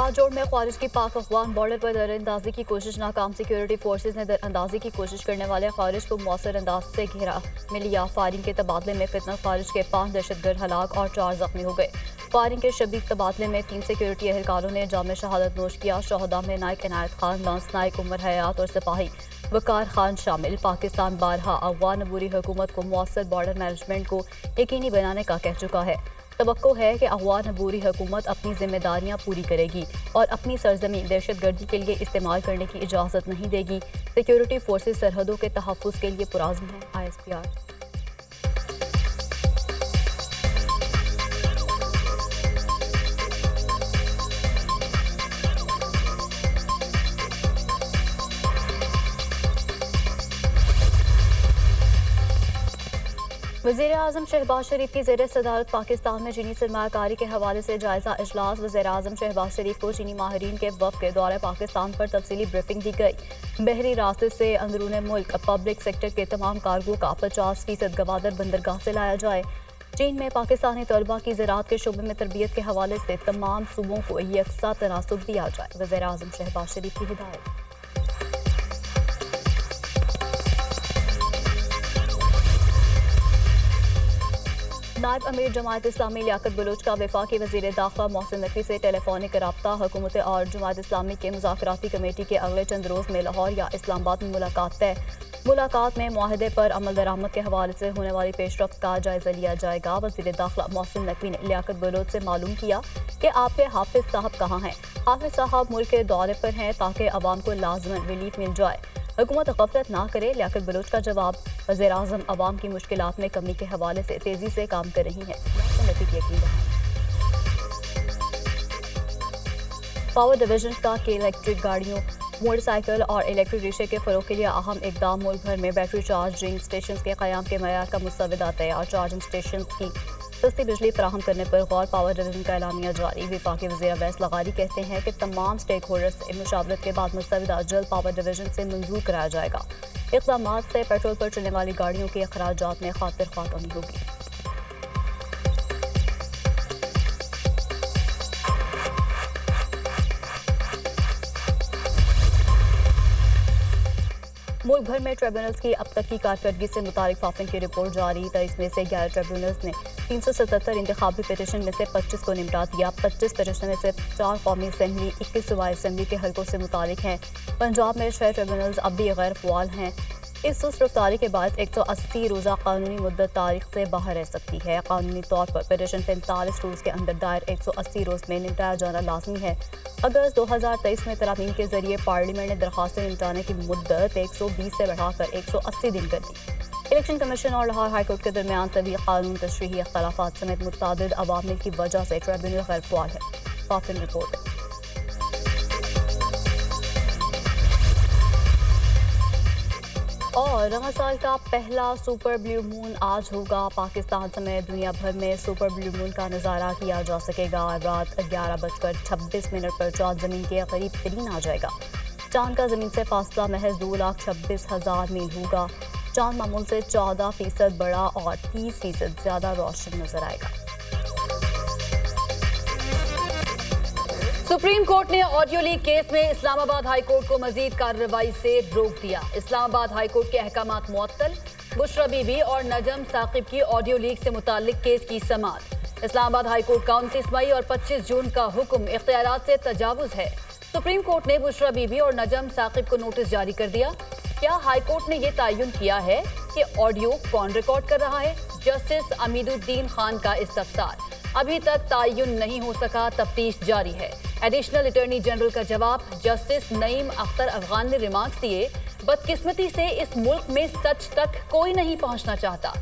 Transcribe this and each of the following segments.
बाजोड़ में ख्वारिज की पाक अफगान बॉर्डर पर दरअंदाजी की कोशिश नाकाम। सिक्योरिटी फोर्सेज ने दरअंदाजी की कोशिश करने वाले ख्वारिज को मौसर अंदाज से घेरा में लिया। फायरिंग के तबादले में फितना ख्वारिज के 5 दहशतगर्द हलाक और 4 जख्मी हो गए। फायरिंग के शदीद तबादले में 3 सिक्योरिटी एहलकारों ने जाम शहादत नोश किया। शहदा में नायक इनायत खान, लांस नायक उमर हयात और सिपाही वकार खान शामिल। पाकिस्तान बारहा अफगान अबूरी हुकूमत को मौसर बॉर्डर मैनेजमेंट को यकीनी बनाने का कह चुका है। तवक्को है कि अफगान अबूरी हुकूमत अपनी जिम्मेदारियां पूरी करेगी और अपनी सरजमीन दहशतगर्दी के लिए इस्तेमाल करने की इजाज़त नहीं देगी। सिक्योरिटी फोर्सेज सरहदों के तहफ़्फ़ुज़ के लिए पुरज़्म है। ISPR वज़ीर-ए-आज़म शहबाज शरीफ की ज़ेर सदारत पाकिस्तान में चीनी सरमायाकारी के हवाले से जायज़ा इजलास। वज़ीर-ए-आज़म शहबाज शरीफ को चीनी माहिरीन के वफ़द के दौरे पाकिस्तान पर तफसीली ब्रीफिंग दी गई। बहरी रास्ते से अंदरूनी मुल्क पब्लिक सेक्टर के तमाम कार्गो का 50% गवादर बंदरगाह से लाया जाए। चीन में पाकिस्तानी तलबा की ज़राअत के शोबे में तरबियत के हवाले से तमाम सूबों को यकसा तनासुब दिया जाए। वज़ीर-ए-आज़म शहबाज शरीफ की हिदायत। नायब अमीर जमात इस्लामी लियाकत बलोच का वफाकी वज़ीर दाखिला मोहसिन नकवी से टेलीफोनिक रब्ता। हुकूमत और जमात इस्लामी के मुज़ाकराती कमेटी के अगले चंद रोज़ में लाहौर या इस्लामाबाद में मुलाकात तय। मुलाकात में मुआहदे पर अमल दरामद के हवाले से होने वाली पेशरफ्त का जायज़ा लिया जाएगा। वज़ीर दाखिला मोहसिन नकवी ने लियाकत बलोच से मालूम किया कि आपके हाफिज साहब कहाँ हैं। हाफिज साहब मुल्क के दौरे पर हैं ताकि अवाम को लाजमन रिलीफ मिल जाए। हुकूमत गफलत ना करे। लियाकत बलोच का जवाब, वज़ीर-ए-आज़म अवाम की मुश्किलात में कमी के हवाले से तेजी से काम कर रही है। पावर डिवीजन का के इलेक्ट्रिक गाड़ियों, मोटरसाइकिल और इलेक्ट्रिक रिक्शे के फ़रोग़ के लिए अहम इक़दाम। मुल्क भर में बैटरी चार्जिंग स्टेशन के क़याम के मयार का मुसव्वदा तय और चार्जिंग स्टेशन की सस्ती बिजली फराहम करने पर गौर। पावर डिवीजन का एलानिया जारी। वफाकी वज़ीर अवैस लगारी कहते हैं कि तमाम स्टेक होल्डर्स से मुशावरत के बाद मुसव्वदा जल्द पावर डिवीजन से मंजूर कराया जाएगा। इक़दामात से पेट्रोल पर चलने वाली गाड़ियों के अखराजात में खातिर ख्वाह कमी होगी। मुल्क भर में ट्रिब्यूनल्स की अब तक की कारकर्दगी से मुतालिक फाफिंग की रिपोर्ट जारी। तो इसमें से 11 ट्रिब्यूनल्स ने 377 इंतखाबी पिटीशन में से 25 को निपटा दिया। 25 पिटीशन में से 4 कौमी असम्बली, 21 सूबाई असम्बली के हल्कों से मुतालिक हैं। पंजाब में 6 ट्रिब्यूनल्स अब भी गैर फ़आल हैं। इस सुस्त रफ्तारी के बाद 180 रोज़ा कानूनी मुद्दत तारीख से बाहर रह सकती है। कानूनी तौर पर पिटीशन 45 रोज़ के अंदर दायर 180 रोज़ में निपटाया जाना लाजमी है। अगस्त 2023 में तरामीम के जरिए पार्लियामेंट ने दरख्वास्तें निपटाने की मुद्दत 120 से बढ़ाकर 180 दिन कर दी। इलेक्शन कमीशन और लाहौर हाईकोर्ट के दरमियान तवी कानून तशरीही अख्तलाफात समेत मुतअद्दिद अवामिल की वजह से ट्रिब्यूनल गैर फ़आल है। काफिन रिपोर्ट। और रमज़ान साल का पहला सुपर ब्लू मून आज होगा। पाकिस्तान समेत दुनिया भर में सुपर ब्लू मून का नज़ारा किया जा सकेगा। रात 11:26 पर चाँद ज़मीन के करीब तरीन आ जाएगा। चाँद का ज़मीन से फासला महज 2,26,000 मील होगा। चाँद मामूल से 14% बड़ा और 30% ज़्यादा रोशन नजर आएगा। सुप्रीम कोर्ट ने ऑडियो लीक केस में इस्लामाबाद हाई कोर्ट को मजीद कार्रवाई से रोक दिया। इस्लामाबाद हाई कोर्ट के अहकामात मुअत्तल। बुशरा बीबी और नजम साकिब की ऑडियो लीक से मुताल्लिक केस की समाअत। इस्लामाबाद हाई कोर्ट का 29 मई और 25 जून का हुक्म इख्तियारात से तजावुज है। सुप्रीम कोर्ट ने बुशरा बीबी और नजम साकिब को नोटिस जारी कर दिया। क्या हाई कोर्ट ने यह तयन किया है कि ऑडियो कौन रिकॉर्ड कर रहा है? जस्टिस अमीदुद्दीन खान का इस्तफसार। अभी तक तयन नहीं हो सका, तफ्तीश जारी है। एडिशनल अटॉर्नी जनरल का जवाब। जस्टिस नईम अख्तर अफगान ने रिमार्क्स दिए, बदकिस्मती से इस मुल्क में सच तक कोई नहीं पहुंचना चाहता।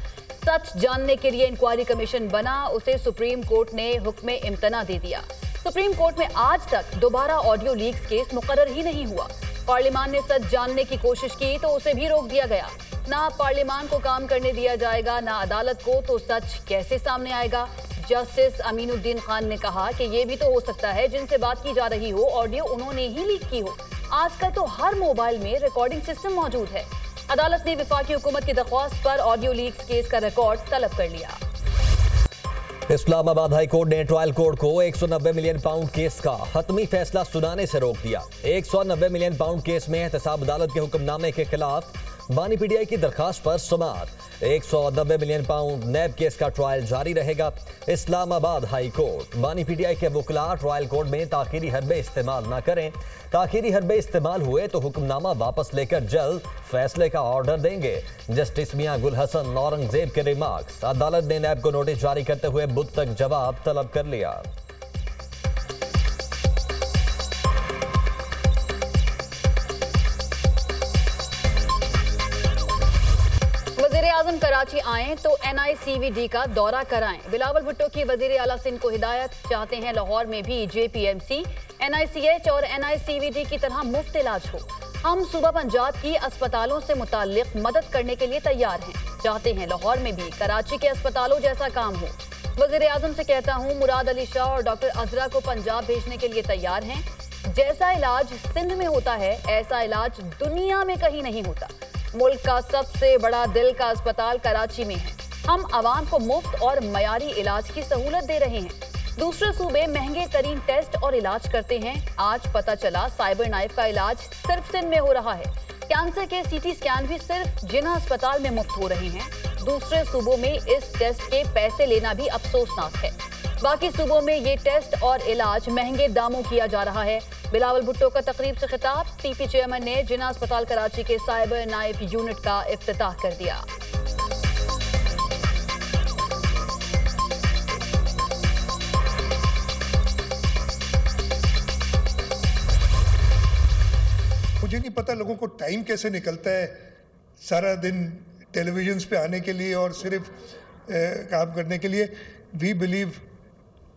सच जानने के लिए इंक्वायरी कमीशन बना, उसे सुप्रीम कोर्ट ने हुक्म इम्तना दे दिया। सुप्रीम कोर्ट में आज तक दोबारा ऑडियो लीक्स केस मुकर्रर ही नहीं हुआ। पार्लियामान ने सच जानने की कोशिश की तो उसे भी रोक दिया गया। ना पार्लियामान को काम करने दिया जाएगा, ना अदालत को, तो सच कैसे सामने आएगा? जस्टिस अमीनुद्दीन खान ने कहा कि यह भी तो हो सकता है जिनसे बात की जा रही हो ऑडियो उन्होंने ही लीक की हो। आजकल तो हर मोबाइल में रिकॉर्डिंग सिस्टम मौजूद है। अदालत ने वफाकी हुकूमत की दरख्वास्त पर ऑडियो लीक्स केस का रिकॉर्ड तलब कर लिया। इस्लामाबाद हाई कोर्ट ने ट्रायल कोर्ट को 190 मिलियन पाउंड केस का हतमी फैसला सुनाने से रोक दिया। 190 मिलियन पाउंड केस में एहतसाब अदालत के हुक्मनामे के खिलाफ बानी पीटीआई की दरखास्त पर समाअत। 190 मिलियन पाउंड नैब केस का ट्रायल जारी रहेगा। इस्लामाबाद हाई कोर्ट बानी पीटीआई के वकला ट्रायल कोर्ट में ताखीरी हरबे इस्तेमाल न करें। ताखीरी हरबे इस्तेमाल हुए तो हुक्मनामा वापस लेकर जल्द फैसले का ऑर्डर देंगे। जस्टिस मियां गुल हसन औरंगजेब के रिमार्क्स। अदालत ने नैब को नोटिस जारी करते हुए बुध तक जवाब तलब कर लिया। वज़ीर-ए-आज़म कराची आएं तो NICVD का दौरा कराएं। बिलावल भुट्टो की वज़ीर आला सिंध को हिदायत। चाहते हैं लाहौर में भी JPMC, NICH और NICVD की तरह मुफ्त इलाज हो। हम सूबा पंजाब की अस्पतालों से मुताल्लिक मदद करने के लिए तैयार हैं। चाहते हैं लाहौर में भी कराची के अस्पतालों जैसा काम हो। वज़ीर-ए-आज़म से कहता हूँ मुराद अली शाह और डॉक्टर अजरा को पंजाब भेजने के लिए तैयार हैं। जैसा इलाज सिंध में होता है ऐसा इलाज दुनिया में कहीं नहीं होता। मुल्क का सबसे बड़ा दिल का अस्पताल कराची में है। हम आवाम को मुफ्त और मयारी इलाज की सहूलत दे रहे हैं। दूसरे सूबे महंगे तरीन टेस्ट और इलाज करते हैं। आज पता चला साइबर नाइफ का इलाज सिर्फ सिंध में हो रहा है। कैंसर के CT स्कैन भी सिर्फ जिन्ना अस्पताल में मुफ्त हो रहे हैं। दूसरे सूबों में इस टेस्ट के पैसे लेना भी अफसोसनाक है। बाकी सूबों में ये टेस्ट और इलाज महंगे दामों किया जा रहा है। बिलावल भुट्टो का तकरीब से खिताब। TP चेयरमैन ने जिन्ना अस्पताल कराची के साइबर नाइफ यूनिट का इफ्तिताह कर दिया। मुझे नहीं पता लोगों को टाइम कैसे निकलता है सारा दिन टेलीविजन पे आने के लिए और सिर्फ काम करने के लिए। We believe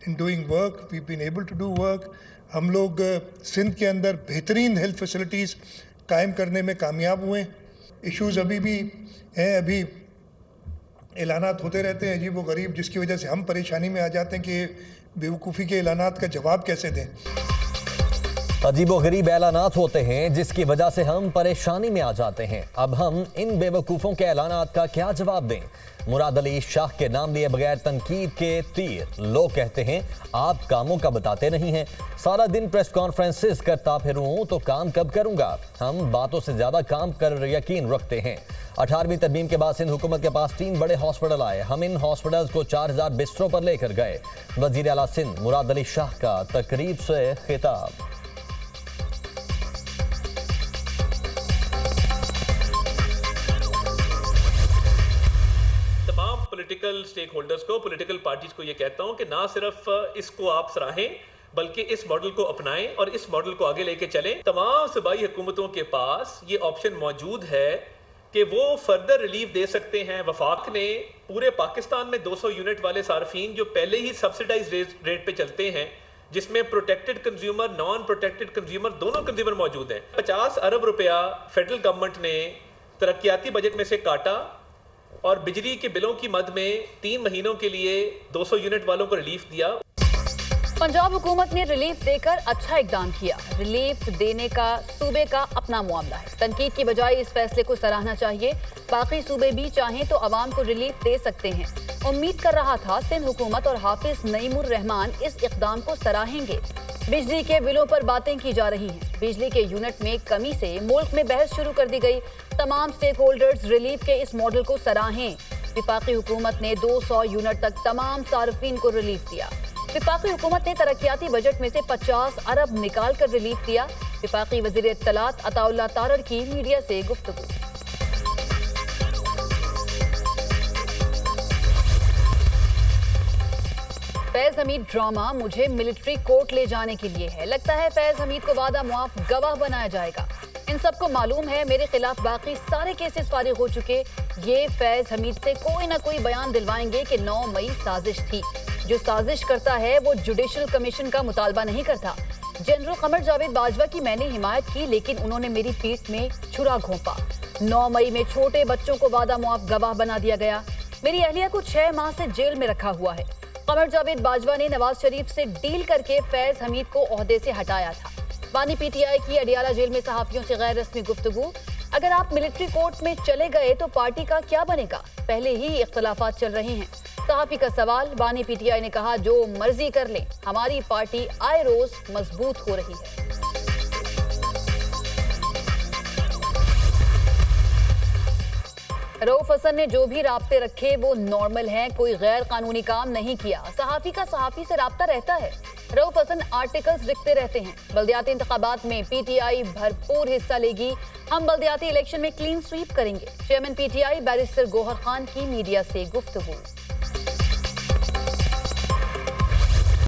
in doing work, we been able to do work. हम लोग सिंध के अंदर बेहतरीन हेल्थ फैसिलिटीज़ कायम करने में कामयाब हुए। इश्यूज़ अभी भी हैं, अभी ऐलानात होते रहते हैं अजीब व गरीब, जिसकी वजह से हम परेशानी में आ जाते हैं कि बेवकूफ़ी के ऐलानात का जवाब कैसे दें। अजीबो गरीब ऐलानात होते हैं जिसकी वजह से हम परेशानी में आ जाते हैं। अब हम इन बेवकूफ़ों के ऐलानात का क्या जवाब दें? मुराद अली शाह के नाम लिए बगैर तनकीद के तीर। लोग कहते हैं आप कामों का बताते नहीं हैं। सारा दिन प्रेस कॉन्फ्रेंसेस करता फिरूं तो काम कब करूंगा? हम बातों से ज्यादा काम कर यकीन रखते हैं। 18वीं तरमीम के बाद सिंध हुकूमत के पास 3 बड़े हॉस्पिटल आए। हम इन हॉस्पिटल्स को 4000 बिस्तरों पर लेकर गए। वजीर आला सिंध मुराद अली शाह का तकरीब से खिताब। पॉलिटिकल स्टेक होल्डर्स को, पॉलिटिकल पार्टीज को ये कहता हूं कि ना सिर्फ इसको आप सराहें बल्कि इस मॉडल को अपनाएं और इस मॉडल को आगे लेके चलें। तमाम सूबाई हुकूमतों के पास ये ऑप्शन मौजूद है कि वो फर्दर रिलीफ दे सकते हैं। वफाक ने पूरे पाकिस्तान में 200 यूनिट वाले सार्फिन जो पहले ही सब्सिडाइज रेट पे चलते हैं, जिसमें protected consumer, non protected consumer, दोनों कंज्यूमर मौजूद हैं। 50 अरब रुपया फेडरल गवर्नमेंट ने तरक्याती बजट में से काटा और बिजली के बिलों की मद में 3 महीनों के लिए 200 यूनिट वालों को रिलीफ दिया। पंजाब हुकूमत ने रिलीफ देकर अच्छा इकदाम किया। रिलीफ देने का सूबे का अपना मामला है। तनकीद की बजाय इस फैसले को सराहना चाहिए। बाकी सूबे भी चाहें तो आवाम को रिलीफ दे सकते हैं। उम्मीद कर रहा था सिंध हुकूमत और हाफिज नईमुर रहमान इस इकदाम को सराहेंगे। बिजली के बिलों पर बातें की जा रही हैं। बिजली के यूनिट में कमी से मुल्क में बहस शुरू कर दी गई। तमाम स्टेक होल्डर्स रिलीफ के इस मॉडल को सराहें। विफाकी हुकूमत ने 200 यूनिट तक तमाम सार्फिन को रिलीफ दिया। विफाकी हुकूमत ने तरक्याती बजट में से 50 अरब निकाल कर रिलीफ दिया। विफाकी वजीर इत्तलात अताउल्लाह तारड़ की मीडिया से गुफ्तगू। फैज हमीद ड्रामा मुझे मिलिट्री कोर्ट ले जाने के लिए है। लगता है फैज हमीद को वादा मुआफ गवाह बनाया जाएगा। इन सबको मालूम है मेरे खिलाफ बाकी सारे केसेस फारिग हो चुके। ये फैज हमीद से कोई ना कोई बयान दिलवाएंगे कि 9 मई साजिश थी। जो साजिश करता है वो जुडिशल कमीशन का मुतालबा नहीं करता। जनरल कमर जावेद बाजवा की मैंने हिमायत की, लेकिन उन्होंने मेरी पीठ में छुरा घोंपा। 9 मई में छोटे बच्चों को वादा मुआफ गवाह बना दिया गया। मेरी अहलिया को 6 माह से जेल में रखा हुआ है। कमर जावेद बाजवा ने नवाज शरीफ से डील करके फैज हमीद को ओहदे से हटाया था। बानी पीटीआई की अडियाला जेल में सहाफियों से गैर रस्मी गुफ्तगू। अगर आप मिलिट्री कोर्ट में चले गए तो पार्टी का क्या बनेगा? पहले ही इख्तलाफात चल रहे हैं। सहाफी का सवाल, बानी पीटीआई ने कहा जो मर्जी कर ले, हमारी पार्टी आए रोज मजबूत हो रही है। रऊफ हसन ने जो भी राब्ते रखे वो नॉर्मल हैं, कोई गैर कानूनी काम नहीं किया। सहाफी का सहाफी से राब्ता रहता है। रऊफ हसन आर्टिकल्स लिखते रहते हैं। बल्दियाती इंतखाबात में पीटीआई भरपूर हिस्सा लेगी। हम बल्दियाती इलेक्शन में क्लीन स्वीप करेंगे। Chairman PTI barrister Gauhar Khan की मीडिया से गुफ्तगू।